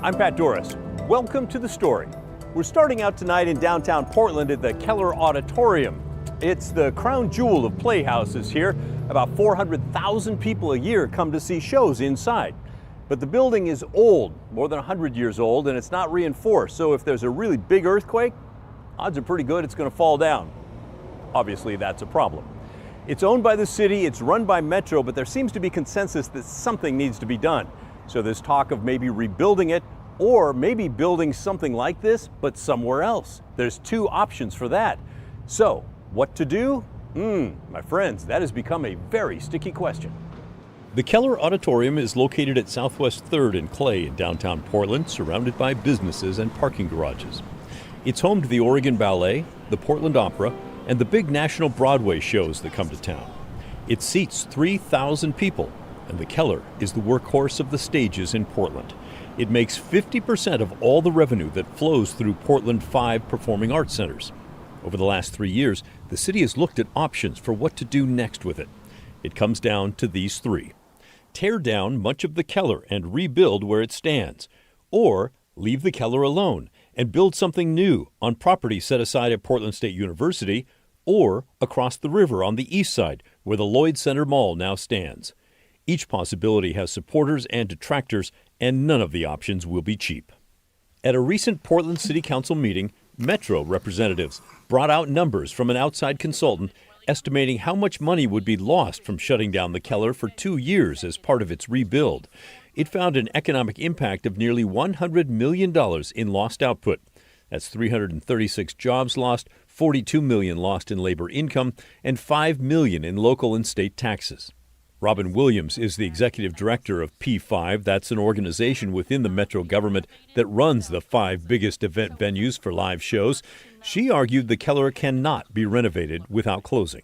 I'm Pat Doris. Welcome to The Story. We're starting out tonight in downtown Portland at the Keller Auditorium. It's the crown jewel of playhouses here. About 400,000 people a year come to see shows inside. But the building is old, more than 100 years old, and it's not reinforced. So if there's a really big earthquake, odds are pretty good it's going to fall down. Obviously, that's a problem. It's owned by the city, it's run by Metro, but there seems to be consensus that something needs to be done. So there's talk of maybe rebuilding it or maybe building something like this, but somewhere else. There's two options for that. So what to do? My friends, that has become a very sticky question. The Keller Auditorium is located at Southwest 3rd and Clay in downtown Portland, surrounded by businesses and parking garages. It's home to the Oregon Ballet, the Portland Opera, and the big national Broadway shows that come to town. It seats 3,000 people, and the Keller is the workhorse of the stages in Portland. It makes 50% of all the revenue that flows through Portland's 5 performing arts centers. Over the last 3 years, the city has looked at options for what to do next with it. It comes down to these 3. Tear down much of the Keller and rebuild where it stands, or leave the Keller alone and build something new on property set aside at Portland State University or across the river on the east side where the Lloyd Center Mall now stands. Each possibility has supporters and detractors, and none of the options will be cheap. At a recent Portland City Council meeting, Metro representatives brought out numbers from an outside consultant estimating how much money would be lost from shutting down the Keller for 2 years as part of its rebuild. It found an economic impact of nearly $100 million in lost output. That's 336 jobs lost, 42 million lost in labor income, and 5 million in local and state taxes. Robin Williams is the executive director of P5. That's an organization within the Metro government that runs the 5 biggest event venues for live shows. She argued the Keller cannot be renovated without closing.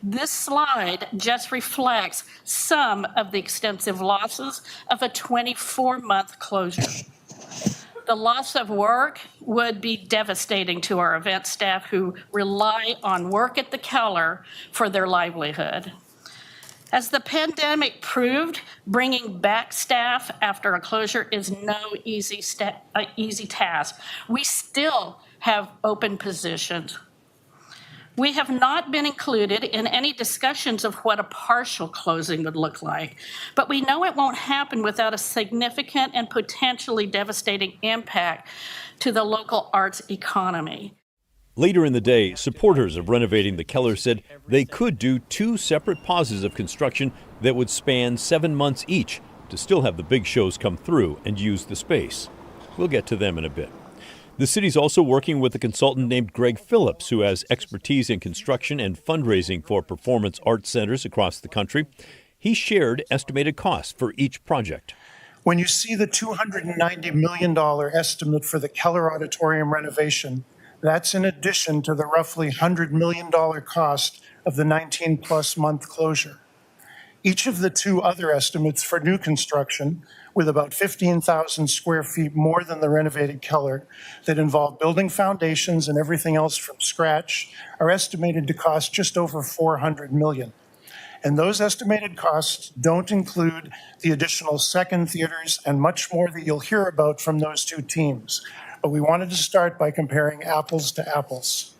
This slide just reflects some of the extensive losses of a 24-month closure. The loss of work would be devastating to our event staff who rely on work at the Keller for their livelihood. As the pandemic proved, bringing back staff after a closure is no easy task. We still have open positions. We have not been included in any discussions of what a partial closing would look like, but we know it won't happen without a significant and potentially devastating impact to the local arts economy. Later in the day, supporters of renovating the Keller said they could do 2 separate pauses of construction that would span 7 months each to still have the big shows come through and use the space. We'll get to them in a bit. The city's also working with a consultant named Greg Phillips, who has expertise in construction and fundraising for performance arts centers across the country. He shared estimated costs for each project. When you see the $290 million estimate for the Keller Auditorium renovation, that's in addition to the roughly $100 million cost of the 19-plus month closure. Each of the 2 other estimates for new construction, with about 15,000 square feet more than the renovated Keller, that involve building foundations and everything else from scratch, are estimated to cost just over $400 million. And those estimated costs don't include the additional second theaters and much more that you'll hear about from those 2 teams. But we wanted to start by comparing apples to apples.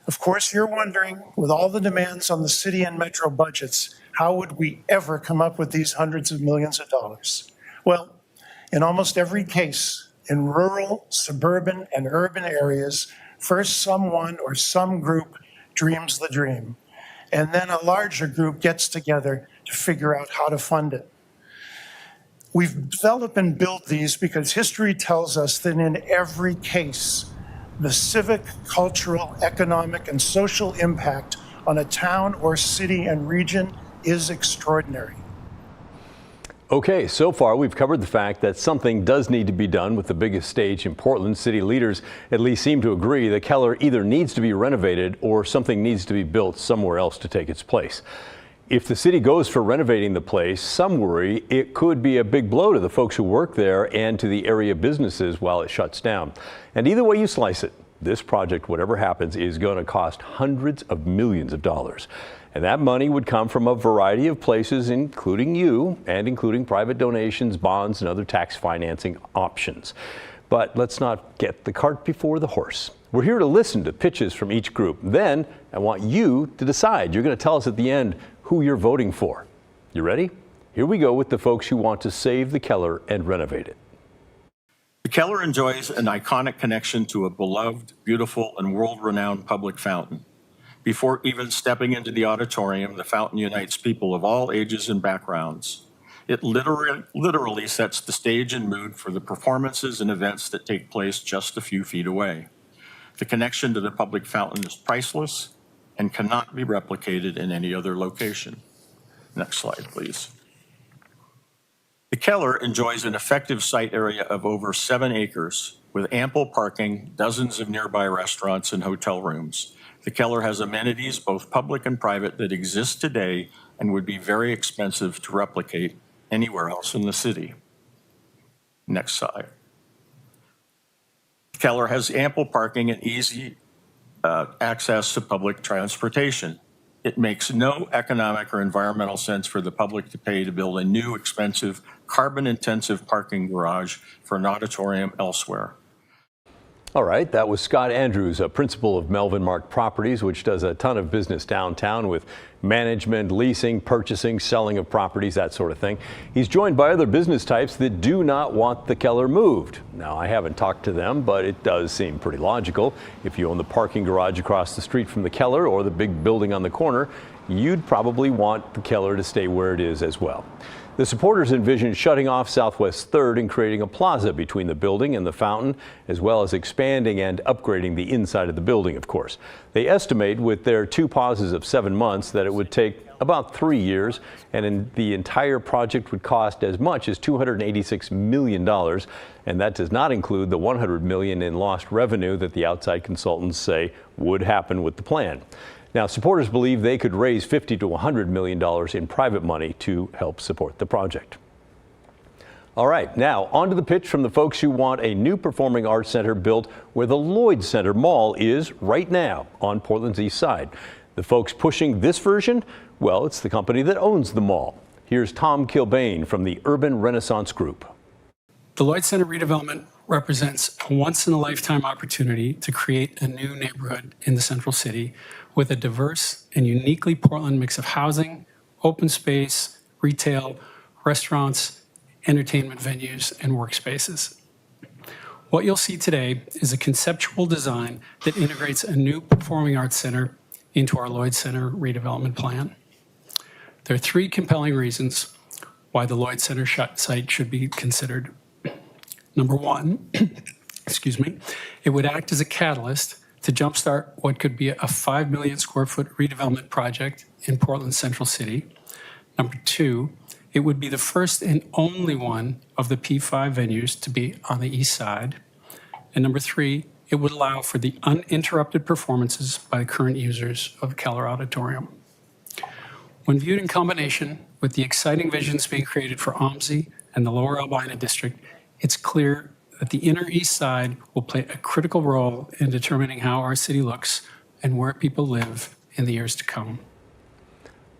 Of course, you're wondering, with all the demands on the city and metro budgets, how would we ever come up with these hundreds of millions of dollars? Well, in almost every case, in rural, suburban, and urban areas, first someone or some group dreams the dream, and then a larger group gets together to figure out how to fund it. We've developed and built these because history tells us that in every case, the civic, cultural, economic, and social impact on a town or city and region is extraordinary. Okay, so far we've covered the fact that something does need to be done with the biggest stage in Portland. City leaders at least seem to agree the Keller either needs to be renovated or something needs to be built somewhere else to take its place. If the city goes for renovating the place, some worry it could be a big blow to the folks who work there and to the area businesses while it shuts down. And either way you slice it, this project, whatever happens, is going to cost hundreds of millions of dollars. And that money would come from a variety of places, including you, and including private donations, bonds, and other tax financing options. But let's not get the cart before the horse. We're here to listen to pitches from each group. Then I want you to decide. You're going to tell us at the end who you're voting for. You ready? Here we go with the folks who want to save the Keller and renovate it. The Keller enjoys an iconic connection to a beloved, beautiful, and world-renowned public fountain. Before even stepping into the auditorium, the fountain unites people of all ages and backgrounds. It literally sets the stage and mood for the performances and events that take place just a few feet away. The connection to the public fountain is priceless and cannot be replicated in any other location. Next slide, please. The Keller enjoys an effective site area of over 7 acres with ample parking, dozens of nearby restaurants and hotel rooms. The Keller has amenities, both public and private, that exist today and would be very expensive to replicate anywhere else in the city. Next slide. Keller has ample parking and easy access to public transportation. It makes no economic or environmental sense for the public to pay to build a new, expensive, carbon-intensive parking garage for an auditorium elsewhere. All right, that was Scott Andrews, a principal of Melvin Mark Properties, which does a ton of business downtown with management, leasing, purchasing, selling of properties, that sort of thing. He's joined by other business types that do not want the Keller moved. Now, I haven't talked to them, but it does seem pretty logical. If you own the parking garage across the street from the Keller or the big building on the corner, you'd probably want the Keller to stay where it is as well. The supporters envision shutting off Southwest 3rd and creating a plaza between the building and the fountain, as well as expanding and upgrading the inside of the building, of course. They estimate with their 2 pauses of 7 months that it would take about 3 years, and the entire project would cost as much as $286 million. And that does not include the $100 million in lost revenue that the outside consultants say would happen with the plan. Now, supporters believe they could raise $50 to $100 million in private money to help support the project. All right, now on to the pitch from the folks who want a new performing arts center built where the Lloyd Center Mall is right now on Portland's east side. The folks pushing this version, well, it's the company that owns the mall. Here's Tom Kilbane from the Urban Renaissance Group. The Lloyd Center redevelopment represents a once-in-a-lifetime opportunity to create a new neighborhood in the central city with a diverse and uniquely Portland mix of housing, open space, retail, restaurants, entertainment venues, and workspaces. What you'll see today is a conceptual design that integrates a new performing arts center into our Lloyd Center redevelopment plan. There are 3 compelling reasons why the Lloyd Center site should be considered. Number 1, it would act as a catalyst to jumpstart what could be a 5 million square foot redevelopment project in Portland's central city. Number 2, it would be the first and only one of the P5 venues to be on the east side. And number 3, it would allow for the uninterrupted performances by the current users of Keller Auditorium. When viewed in combination with the exciting visions being created for OMSI and the Lower Albina District, it's clear that the inner east side will play a critical role in determining how our city looks and where people live in the years to come.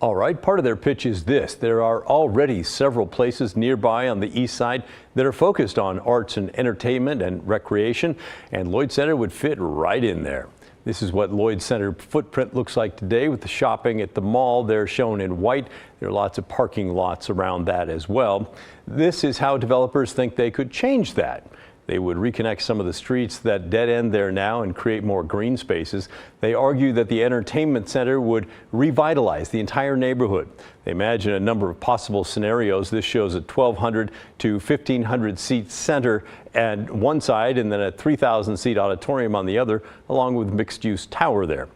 All right, part of their pitch is this. There are already several places nearby on the east side that are focused on arts and entertainment and recreation, and Lloyd Center would fit right in there. This is what Lloyd Center footprint looks like today with the shopping at the mall. They're shown in white. There are lots of parking lots around that as well. This is how developers think they could change that. They would reconnect some of the streets that dead end there now and create more green spaces. They argue that the entertainment center would revitalize the entire neighborhood. They imagine a number of possible scenarios. This shows a 1,200 to 1,500 seat center at one side and then a 3,000 seat auditorium on the other, along with mixed-use tower there.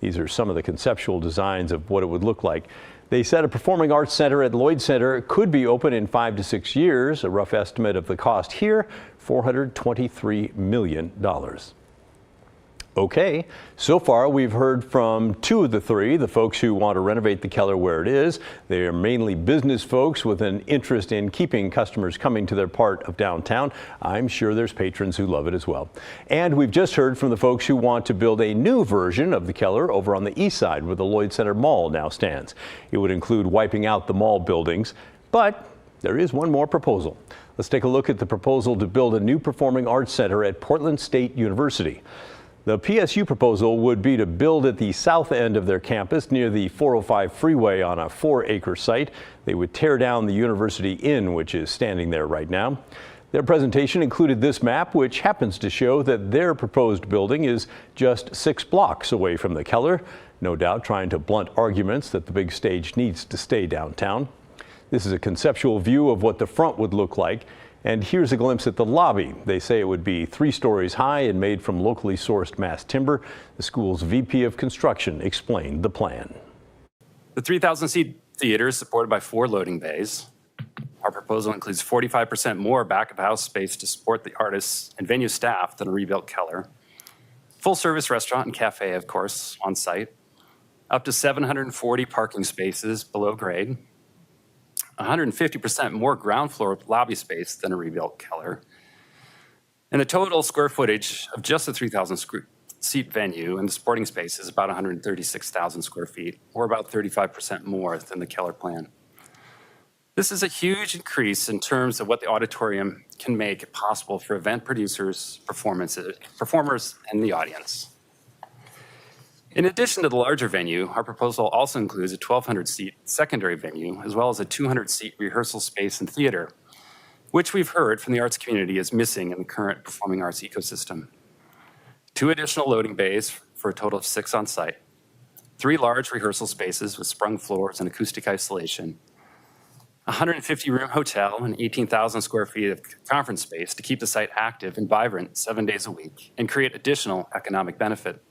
These are some of the conceptual designs of what it would look like. They said a performing arts center at Lloyd Center could be open in 5 to 6 years. A rough estimate of the cost here, $423 million. Okay, so far we've heard from two of the three, the folks who want to renovate the Keller where it is. They are mainly business folks with an interest in keeping customers coming to their part of downtown. I'm sure there's patrons who love it as well. And we've just heard from the folks who want to build a new version of the Keller over on the east side where the Lloyd Center Mall now stands. It would include wiping out the mall buildings, but there is one more proposal. Let's take a look at the proposal to build a new performing arts center at Portland State University. The PSU proposal would be to build at the south end of their campus near the 405 freeway on a 4-acre site. They would tear down the University Inn, which is standing there right now. Their presentation included this map, which happens to show that their proposed building is just 6 blocks away from the Keller, no doubt trying to blunt arguments that the big stage needs to stay downtown. This is a conceptual view of what the front would look like. And here's a glimpse at the lobby. They say it would be 3 stories high and made from locally sourced mass timber. The school's VP of construction explained the plan. The 3,000-seat theater is supported by 4 loading bays. Our proposal includes 45% more back-of-house space to support the artists and venue staff than a rebuilt Keller. Full-service restaurant and cafe, of course, on site. Up to 740 parking spaces below grade. 150% more ground floor lobby space than a rebuilt Keller. And the total square footage of just the 3,000-seat venue and the sporting space is about 136,000 square feet, or about 35% more than the Keller plan. This is a huge increase in terms of what the auditorium can make possible for event producers, performers, and the audience. In addition to the larger venue, our proposal also includes a 1,200-seat secondary venue, as well as a 200-seat rehearsal space and theater, which we've heard from the arts community is missing in the current performing arts ecosystem. 2 additional loading bays for a total of 6 on site. 3 large rehearsal spaces with sprung floors and acoustic isolation. A 150-room hotel and 18,000 square feet of conference space to keep the site active and vibrant 7 days a week and create additional economic benefit.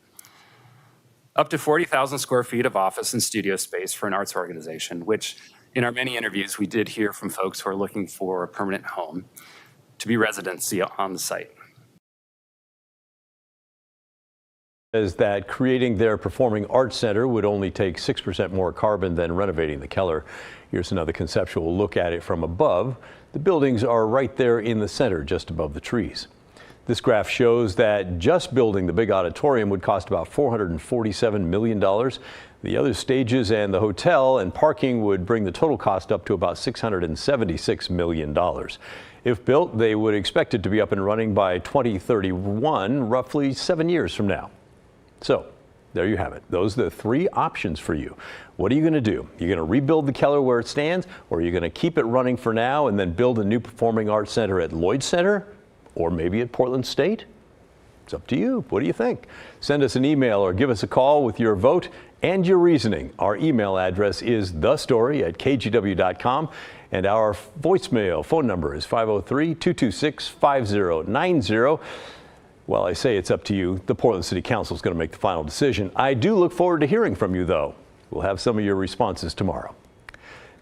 Up to 40,000 square feet of office and studio space for an arts organization, which in our many interviews, we did hear from folks who are looking for a permanent home to be residency on the site. Says that creating their performing arts center would only take 6% more carbon than renovating the Keller. Here's another conceptual look at it from above. The buildings are right there in the center, just above the trees. This graph shows that just building the big auditorium would cost about $447 million. The other stages and the hotel and parking would bring the total cost up to about $676 million. If built, they would expect it to be up and running by 2031, roughly 7 years from now. So there you have it. Those are the 3 options for you. What are you going to do? You're going to rebuild the Keller where it stands, or are you going to keep it running for now and then build a new performing arts center at Lloyd Center? Or maybe at Portland State? It's up to you. What do you think? Send us an email or give us a call with your vote and your reasoning. Our email address is thestory@kgw.com, and our voicemail phone number is 503-226-5090. Well, I say it's up to you. The Portland City Council is going to make the final decision. I do look forward to hearing from you, though. We'll have some of your responses tomorrow.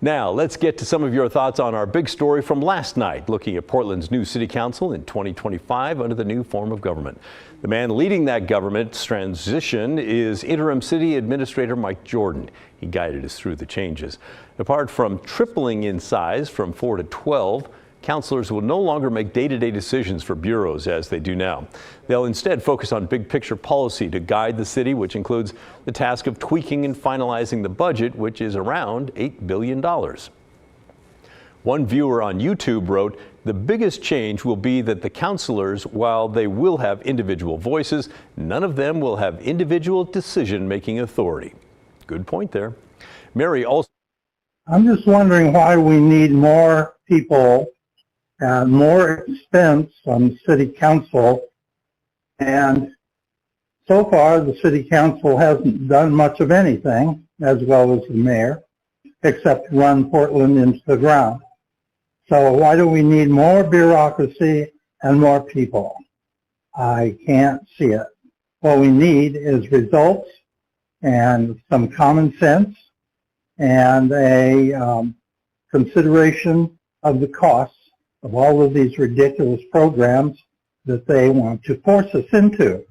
Now, let's get to some of your thoughts on our big story from last night, looking at Portland's new city council in 2025 under the new form of government. The man leading that government's transition is interim city administrator Mike Jordan. He guided us through the changes. Apart from tripling in size from 4 to 12, councilors will no longer make day-to-day decisions for bureaus as they do now. They'll instead focus on big picture policy to guide the city, which includes the task of tweaking and finalizing the budget, which is around $8 billion. One viewer on YouTube wrote, "The biggest change will be that the councilors, while they will have individual voices, none of them will have individual decision-making authority." Good point there. Mary also. I'm just wondering why we need more people and more expense on the city council. And so far, the city council hasn't done much of anything, as well as the mayor, except run Portland into the ground. So why do we need more bureaucracy and more people? I can't see it. What we need is results and some common sense and a consideration of the costs of all of these ridiculous programs that they want to force us into.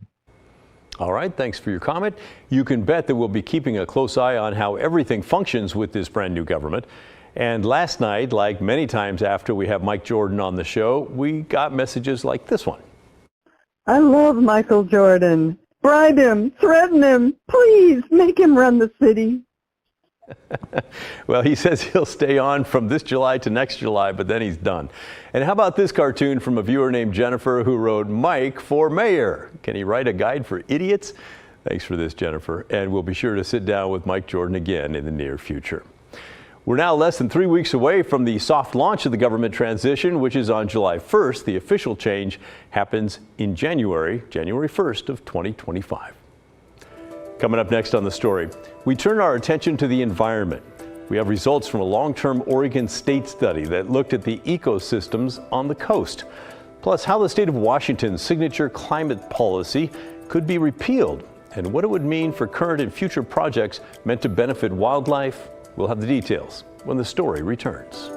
All right, thanks for your comment. You can bet that we'll be keeping a close eye on how everything functions with this brand new government. And last night, like many times after we have Mike Jordan on the show, we got messages like this one. I love Michael Jordan. Bribe him, threaten him, please make him run the city. Well, he says he'll stay on from this July to next July, but then he's done. And how about this cartoon from a viewer named Jennifer who wrote Mike for mayor? Can he write a guide for idiots? Thanks for this, Jennifer. And we'll be sure to sit down with Mike Jordan again in the near future. We're now less than 3 weeks away from the soft launch of the government transition, which is on July 1st. The official change happens in January 1st of 2025. Coming up next on The Story, we turn our attention to the environment. We have results from a long-term Oregon state study that looked at the ecosystems on the coast, plus how the state of Washington's signature climate policy could be repealed and what it would mean for current and future projects meant to benefit wildlife. We'll have the details when The Story returns.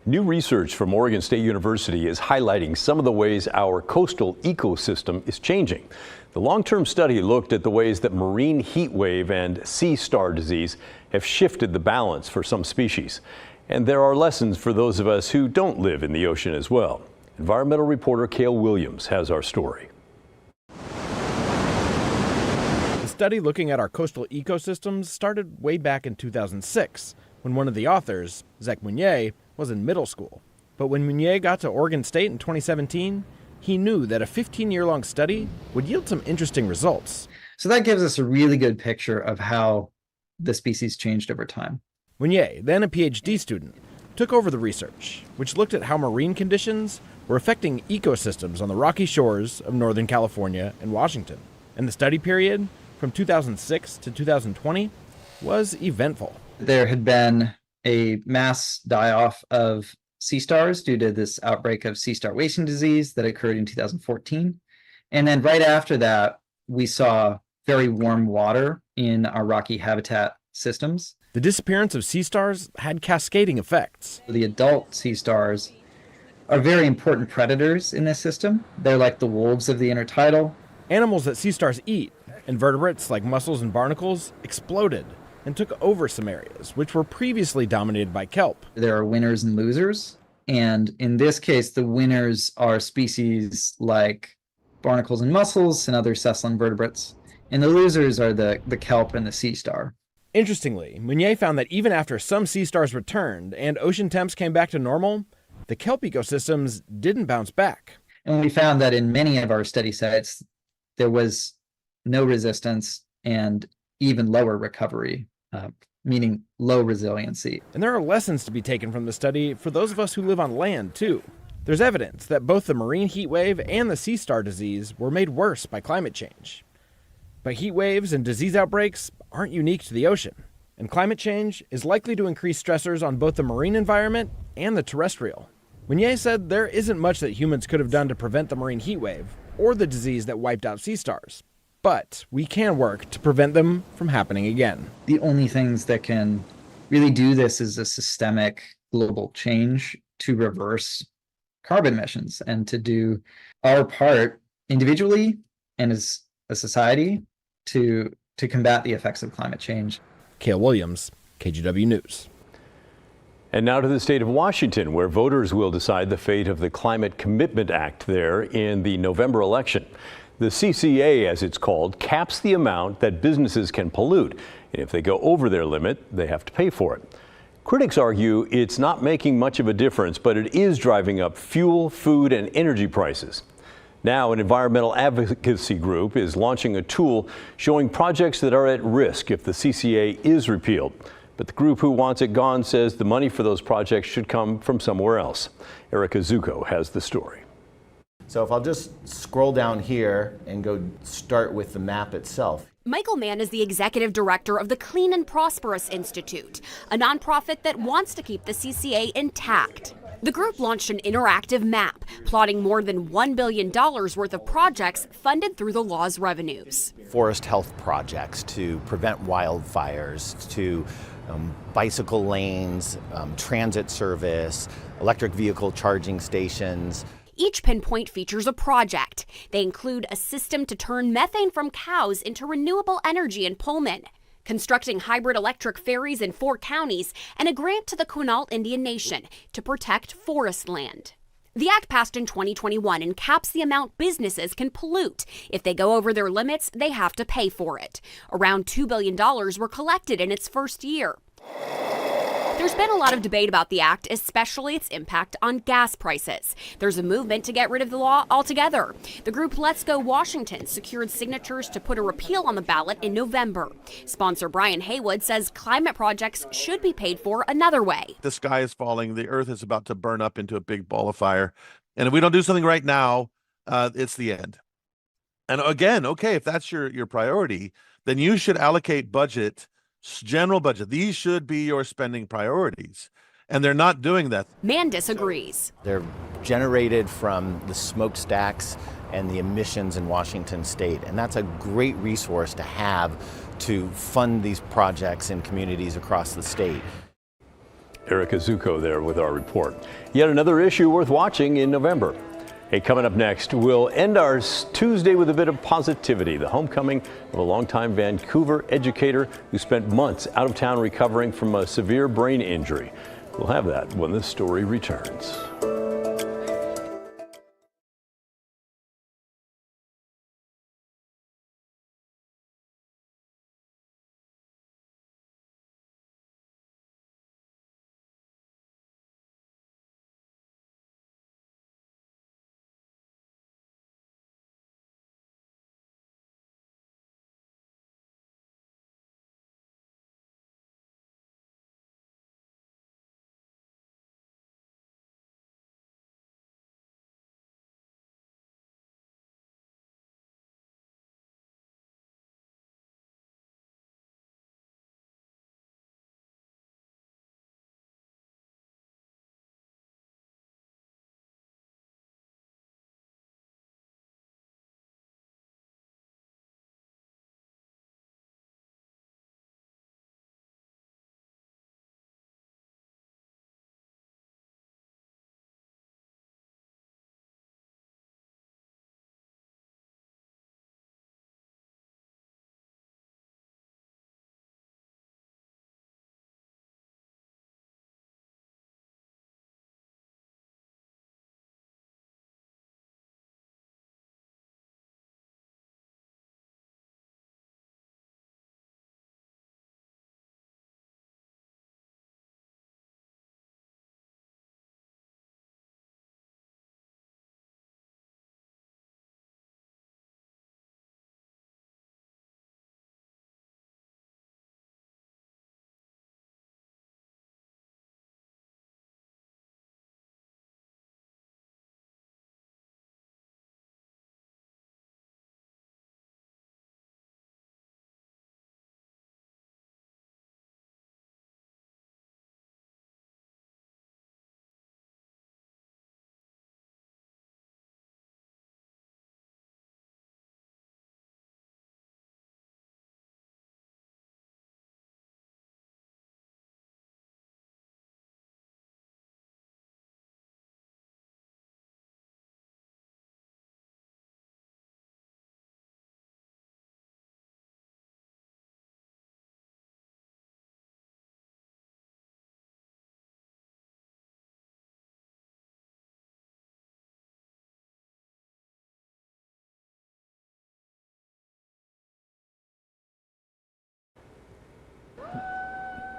New research from Oregon State University is highlighting some of the ways our coastal ecosystem is changing. The long-term study looked at the ways that marine heat wave and sea star disease have shifted the balance for some species. And there are lessons for those of us who don't live in the ocean as well. Environmental reporter Cale Williams has our story. The study looking at our coastal ecosystems started way back in 2006, when one of the authors, Zach Meunier, was in middle school. But when Meunier got to Oregon State in 2017, he knew that a 15-year-long study would yield some interesting results. So that gives us a really good picture of how the species changed over time. Meunier, then a PhD student, took over the research, which looked at how marine conditions were affecting ecosystems on the rocky shores of Northern California and Washington. And the study period, from 2006 to 2020, was eventful. There had been a mass die-off of sea stars due to this outbreak of sea star wasting disease that occurred in 2014. And then right after that, we saw very warm water in our rocky habitat systems. The disappearance of sea stars had cascading effects. The adult sea stars are very important predators in this system. They're like the wolves of the intertidal. Animals that sea stars eat, invertebrates like mussels and barnacles, exploded. and took over some areas, which were previously dominated by kelp. There are winners and losers. And in this case, the winners are species like barnacles and mussels and other sessile vertebrates. And the losers are the kelp and the sea star. Interestingly, Meunier found that even after some sea stars returned and ocean temps came back to normal, the kelp ecosystems didn't bounce back. And we found that in many of our study sites, there was no resistance and even lower recovery, meaning low resiliency. And there are lessons to be taken from the study for those of us who live on land, too. There's evidence that both the marine heat wave and the sea star disease were made worse by climate change. But heat waves and disease outbreaks aren't unique to the ocean, and climate change is likely to increase stressors on both the marine environment and the terrestrial. Meunier said there isn't much that humans could have done to prevent the marine heat wave or the disease that wiped out sea stars, but we can work to prevent them from happening again. The only things that can really do this is a systemic global change to reverse carbon emissions and to do our part individually and as a society to combat the effects of climate change. Cale Williams, KGW News. And now to the state of Washington, where voters will decide the fate of the Climate Commitment Act there in the November election. The CCA, as it's called, caps the amount that businesses can pollute. And if they go over their limit, they have to pay for it. Critics argue it's not making much of a difference, but it is driving up fuel, food, and energy prices. Now, an environmental advocacy group is launching a tool showing projects that are at risk if the CCA is repealed. But the group who wants it gone says the money for those projects should come from somewhere else. Erica Zucco has the story. So if I'll just scroll down here and go start with the map itself. Michael Mann is the executive director of the Clean and Prosperous Institute, a nonprofit that wants to keep the CCA intact. The group launched an interactive map plotting more than $1 billion worth of projects funded through the law's revenues. Forest health projects to prevent wildfires, to bicycle lanes, transit service, electric vehicle charging stations. Each pinpoint features a project. They include a system to turn methane from cows into renewable energy in Pullman, constructing hybrid electric ferries in 4 counties, and a grant to the Quinault Indian Nation to protect forest land. The act passed in 2021 and caps the amount businesses can pollute. If they go over their limits, they have to pay for it. Around $2 billion were collected in its first year. There's been a lot of debate about the act, especially its impact on gas prices. There's a movement to get rid of the law altogether. The group Let's Go Washington secured signatures to put a repeal on the ballot in November. Sponsor Brian Haywood says climate projects should be paid for another way. The sky is falling. The earth is about to burn up into a big ball of fire. And if we don't do something right now, it's the end. And again, okay, if that's your priority, then you should allocate budget, general budget. These should be your spending priorities. And they're not doing that. Mann disagrees. They're generated from the smokestacks and the emissions in Washington state. And that's a great resource to have to fund these projects in communities across the state. Erica Zucco there with our report. Yet another issue worth watching in November. Hey, coming up next, we'll end our Tuesday with a bit of positivity. The homecoming of a longtime Vancouver educator who spent months out of town recovering from a severe brain injury. We'll have that when this story returns.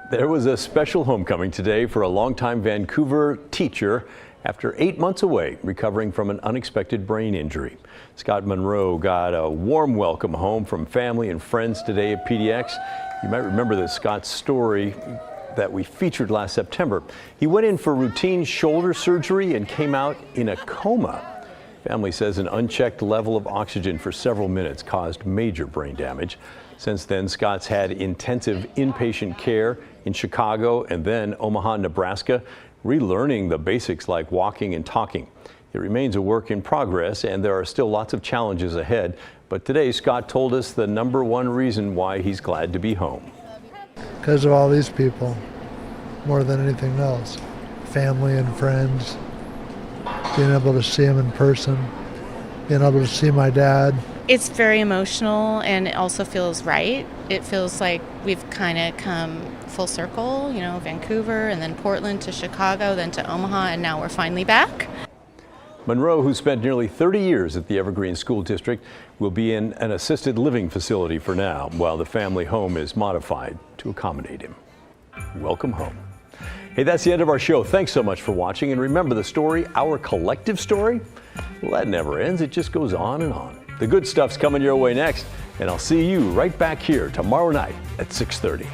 There was a special homecoming today for a longtime Vancouver teacher after 8 months away, recovering from an unexpected brain injury. Scott Monroe got a warm welcome home from family and friends today at PDX. You might remember that Scott's story that we featured last September. He went in for routine shoulder surgery and came out in a coma. Family says an unchecked level of oxygen for several minutes caused major brain damage. Since then, Scott's had intensive inpatient care in Chicago and then Omaha, Nebraska, relearning the basics like walking and talking. It remains a work in progress, and there are still lots of challenges ahead. But today, Scott told us the #1 reason why he's glad to be home. Because of all these people, more than anything else. Family and friends, being able to see them in person, being able to see my dad. It's very emotional, and it also feels right. It feels like we've kind of come full circle, you know, Vancouver and then Portland to Chicago, then to Omaha, and now we're finally back. Monroe, who spent nearly 30 years at the Evergreen School District, will be in an assisted living facility for now, while the family home is modified to accommodate him. Welcome home. Hey, that's the end of our show. Thanks so much for watching. And remember, the story, our collective story, well, that never ends. It just goes on and on. The good stuff's coming your way next, and I'll see you right back here tomorrow night at 6:30.